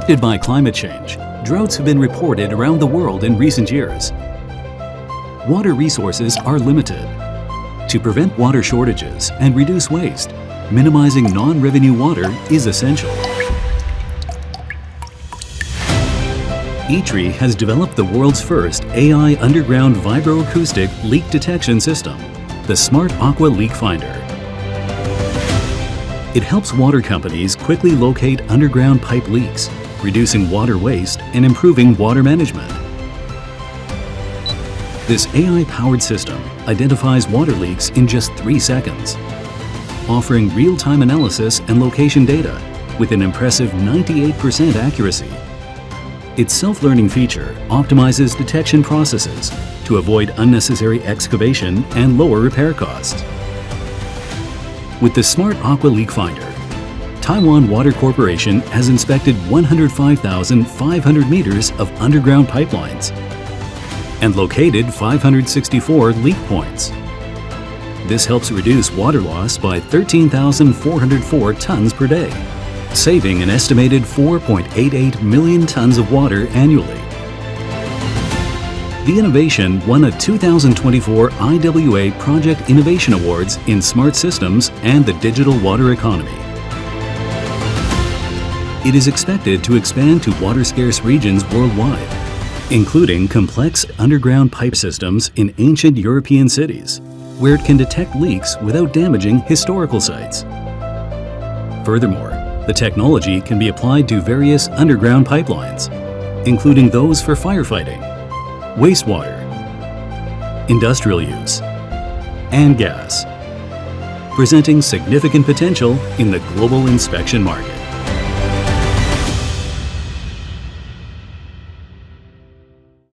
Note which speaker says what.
Speaker 1: Affected by climate change, droughts have been reported around the world in recent years. Water resources are limited. To prevent water shortages and reduce waste, minimizing non-revenue water is essential. ITRI has developed the world's first AI underground vibroacoustic leak detection system, the Smart Aqua Leak Finder. It helps water companies quickly locate underground pipe leaks, reducing water waste and improving water management. This AI-powered system identifies water leaks in just 3 seconds, offering real-time analysis and location data with an impressive 98% accuracy. Its self-learning feature optimizes detection processes to avoid unnecessary excavation and lower repair costs. With the Smart Aqua Leak Finder, Taiwan Water Corporation has inspected 105,500 meters of underground pipelines and located 564 leak points. This helps reduce water loss by 13,404 tons per day, saving an estimated 4.88 million tons of water annually. The innovation won a 2024 IWA Project Innovation Awards in Smart Systems and the Digital Water Economy. It is expected to expand to water-scarce regions worldwide, including complex underground pipe systems in ancient European cities, where it can detect leaks without damaging historical sites. Furthermore, the technology can be applied to various underground pipelines, including those for firefighting, wastewater, industrial use, and gas, presenting significant potential in the global inspection market.